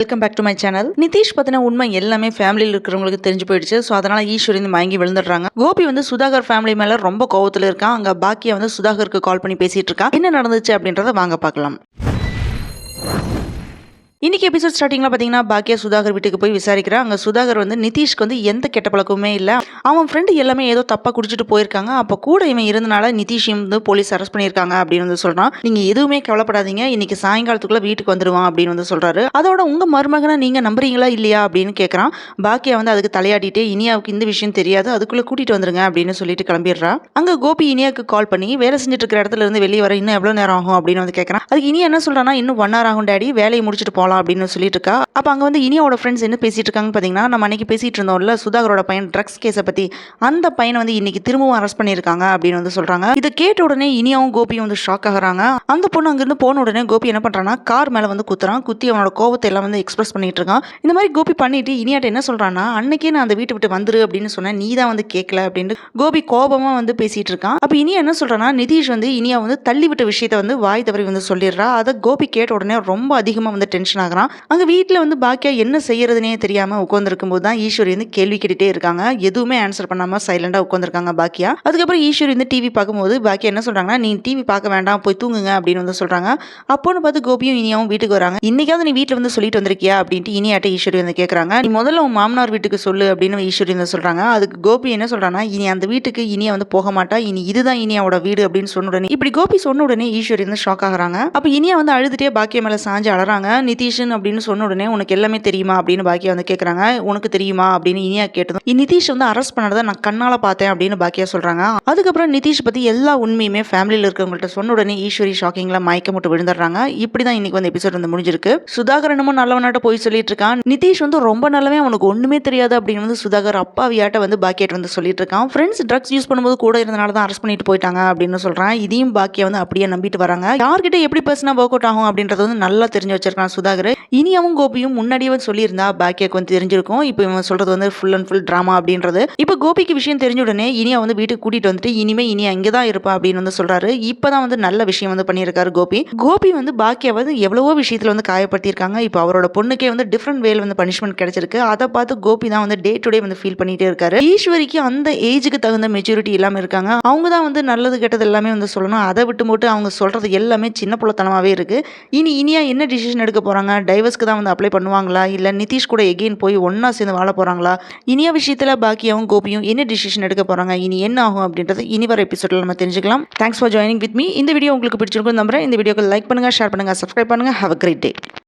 Welcome back to my channel. Nitish பத்தின உண்மை எல்லாமே ஃபேமிலியில் இருக்கிறவங்களுக்கு தெரிஞ்சு போயிடுச்சு. ஸோ அதனால ஈஸ்வரி மயங்கி விழுந்துடுறாங்க. கோபி வந்து சுதாகர் ஃபேமிலி மேல ரொம்ப கோவத்தில் இருக்கான். அங்க பாக்கியா வந்து சுதாகருக்கு கால் பண்ணி பேசிட்டு இருக்கா. என்ன நடந்துச்சு அப்படின்றத வாங்க பார்க்கலாம். இன்னைக்கு எபிசோட் ஸ்டார்டிங்ல பாத்தீங்கன்னா பாக்கியா சுதாகர் வீட்டுக்கு போய் விசாரிக்கிறான். அங்க சுதாகர் வந்து நிதிஷ்க்கு வந்து எந்த கெட்ட பழக்கமுமே இல்ல. அவன் ஃப்ரெண்டு எல்லாமே ஏதோ தப்பா குடிச்சிட்டு போயிருக்காங்க. அப்ப கூட இவன் இருந்தனால நிதிஷையும் வந்து போலீஸ் அரெஸ்ட் பண்ணியிருக்காங்க அப்படின்னு வந்து சொல்றான். நீங்க எதுவுமே கவலைப்படாதீங்க, இன்னைக்கு சாயங்காலத்துக்குள்ள வீட்டுக்கு வந்துருவான் அப்படின்னு வந்து சொல்றாரு. அதோட உங்க மருமகனை நீங்க நம்புறீங்களா இல்லையா அப்படின்னு கேட்கறான். பாக்கியா வந்து அதுக்கு தலையாட்டிட்டு இனியாவுக்கு இந்த விஷயம் தெரியாது, அதுக்குள்ள கூட்டிட்டு வந்துருங்க அப்படின்னு சொல்லிட்டு கிளம்பிடுறா. அங்க கோபி இனியாவுக்கு கால் பண்ணி வேலை செஞ்சுட்டு இருக்கிற இடத்துல இருந்து வெளியே வர இன்னும் எவ்வளவு நேரம் ஆகும் அப்படின்னு வந்து கேட்கறான். அதுக்கு இனியா என்ன சொல்றான்னா, இன்னும் 1 hour ஆகும் டாடி, வேலையை முடிச்சுட்டு போலாம் அப்படின்னு சொல்லிட்டு இருக்கா. அப்ப அங்க வந்து இனியாவோட ஃப்ரெண்ட்ஸ் என்ன பேசிட்டு இருக்காங்க பாத்தீங்கன்னா, நம்ம அன்னைக்கு பேசிட்டு இருந்தோம்ல சுதாகரோட பையன் ட்ரக்ஸ் கேஸை பத்தி, அந்த பையனை வந்து இன்னைக்கு திரும்பவும் அரெஸ்ட் பண்ணிருக்காங்க அப்படின்னு வந்து சொல்றாங்க. இதை கேட்ட உடனே இனியாவும் கோபியும் வந்து ஷாக் ஆகுறாங்க. அந்த பொண்ணு அங்கிருந்து போன உடனே கோபி என்ன பண்றான்னா கார் மேல வந்து குத்துறான். குத்தி அவனோட கோபத்தை எல்லாம் வந்து எக்ஸ்பிரஸ் பண்ணிட்டு இருக்கான். இந்த மாதிரி கோபி பண்ணிட்டு இனியாட்ட என்ன சொல்றான்னா, அன்னைக்கே நான் அந்த வீட்டை விட்டு வந்துரு அப்படின்னு சொன்னேன், நீ தான் வந்து கேட்கல அப்படின்னு கோபி கோபமா வந்து பேசிட்டு இருக்கான். அப்ப இனியா என்ன சொல்றான்னா, நிதிஷ் வந்து இனியா வந்து தள்ளி விட்ட விஷயத்த வந்து வாய் தவறி வந்து சொல்லிடுறா. அதை கோபி கேட்ட உடனே ரொம்ப அதிகமா வந்து டென்ஷன் ஆகுறான். அங்க வீட்டில் வந்து பாக்கியா என்ன செய்யறதுனே தெரியாம உட்காந்துருக்கும் போது தான் ஈஸ்வரி வந்து கேள்வி கேட்டுட்டே இருக்காங்க. எதுவுமே ஆன்சர் பண்ணாம சைலண்டா உட்காந்துருக்காங்க பாக்கியா. அதுக்கப்புறம் ஈஸ்வரி வந்து டிவி பார்க்கும்போது பாக்கியா என்ன சொல்றாங்கன்னா, நீ டிவி பார்க்க வேண்டாம், போய் தூங்குங்க அப்படின்னு வந்து சொல்றாங்க. அப்போன்னு பார்த்து கோபியும் இனியாவும் வீட்டுக்கு வராங்க. இன்னைக்காவது நீ வீட்டில் வந்து சொல்லிட்டு வந்திருக்கியா அப்படின்ட்டு இனியாட்ட ஈஸ்வரி வந்து கேட்கறாங்க. நீ முதல்ல உன் மாமனார் வீட்டுக்கு சொல்லு அப்படின்னு ஈஸ்வரி வந்து சொல்றாங்க. அதுக்கு கோபி என்ன சொல்றாங்கன்னா, இனி அந்த வீட்டுக்கு இனியா வந்து போக மாட்டா, இனி இதுதான் இனியாவோட வீடு அப்படின்னு சொன்ன உடனே இப்படி கோபி சொன்ன உடனே ஈஸ்வரி வந்து ஷாக் ஆகுறாங்க. அப்ப இனியா வந்து அழுதுட்டே பாக்கியா மேல சாஞ்சு அழறாங்க. நிதிஷன் அப்படின்னு சொன்ன உடனே உனக்கு எல்லாமே தெரியுமா அப்படின்னு பாக்கியா வந்து கேட்கறாங்க. உனக்கு தெரியுமா அப்படின்னு இனியா கேட்டதும் நிதிஷ் வந்து அரெஸ்ட் பண்ணதை நான் கண்ணால பார்த்தேன் அப்படின்னு பாக்கியா சொல்றாங்க. அதுக்கப்புறம் நிதிஷ் பத்தி எல்லா உண்மையுமே ஃபேமிலியில் இருக்கவங்கள்ட்ட சொன்ன உடனே ஈஸ்வரி ஷாக்கிங்ல மயக்க மட்டும் விழுந்துடுறாங்க. இப்படிதான் இன்னைக்கு வந்து எபிசோட் வந்து முடிஞ்சிருக்கு. சுதாகர் என்னமோ நல்லவனாட்ட போய் சொல்லிட்டு இருக்கான். நிதிஷ் வந்து ரொம்ப நல்லவே, அவனுக்கு ஒண்ணுமே தெரியாது அப்படின்னு வந்து சுதாகர் அப்பாவியாட்ட வந்து பாக்கியாட்ட வந்து சொல்லிட்டு இருக்கான். ஃப்ரெண்ட்ஸ் ட்ரக்ஸ் யூஸ் பண்ணும்போது கூட இருந்தனால தான் அரெஸ்ட் பண்ணிட்டு போயிட்டாங்க அப்படின்னு சொல்றான். இதையும் பாக்கியா வந்து அப்படியே நம்பிட்டு வராங்க. யார்கிட்ட எப்படி பேசினா ஒர்க் அவுட் ஆகும் அப்படின்றது வந்து நல்லா தெரிஞ்சு வச்சிருக்கான் சுதாகர். இனியாவும் கோபியும் முன்னாடியே சொல்லியிருந்தா பாக்கியாக்கு வந்து தெரிஞ்சிருக்கும். இப்போ இவன் சொல்றது வந்து ஃபுல் அண்ட் ஃபுல் டிராமா அப்படின்றது. இப்போ கோபிக்கு விஷயம் தெரிஞ்ச உடனே இனியா வந்து வீட்டுக்கு கூட்டிட்டு வந்துட்டு இனிமே இனியா இங்கே தான் இருப்பா அப்படின்னு வந்து சொல்றாரு. இப்பதான் வந்து நல்ல விஷயம் வந்து பண்ணியிருக்காரு கோபி. கோபி வந்து பாக்கியா வந்து எவ்வளவோ விஷயத்துல வந்து காயப்படுத்தியிருக்காங்க. இப்போ அவரோட பொண்ணுக்கே வந்து டிஃப்ரெண்ட் வேல வந்து பனிஷ்மெண்ட் கிடைச்சிருக்கு. அதை பார்த்து கோபி தான் வந்து டே டு டே வந்து ஃபீல் பண்ணிட்டே இருக்காரு. ஈஸ்வரிக்கு அந்த ஏஜுக்கு தகுந்த மெச்சூரிட்டி இல்லாம இருக்காங்க. அவங்க தான் வந்து நல்லது கெட்டது எல்லாமே வந்து சொல்லணும். அதை விட்டு போட்டு அவங்க சொல்றது எல்லாமே சின்ன புள்ளத்தனமாவே இருக்கு. இனியா என்ன டிசிஷன் எடுக்க போறாங்க? டைவர்ஸ்க்கு தான் வந்து அப்ளை பண்ணுவாங்களா, இல்ல நிதிஷ் கூட எகெயின் போய் ஒன்னா சேர்ந்து வாழ போறாங்களா? இனியா விஷயத்துல பாக்கியாவும் கோபியும் என்ன டிசிஷன் எடுக்க போறாங்க, இனி என்ன ஆகும் அப்படின்றது இனி வர எபிசோட்ல நம்ம தெரிஞ்சுக்கலாம். Thanks for joining with me. இந்த வீடியோ உங்களுக்கு பிடிச்சிருக்கும் நம்புறேன். இந்த வீடியோக்கு லைக் பண்ணுங்க, ஷேர் பண்ணுங்க, சப்ஸ்கிரைப் பண்ணுங்க. Have a great day.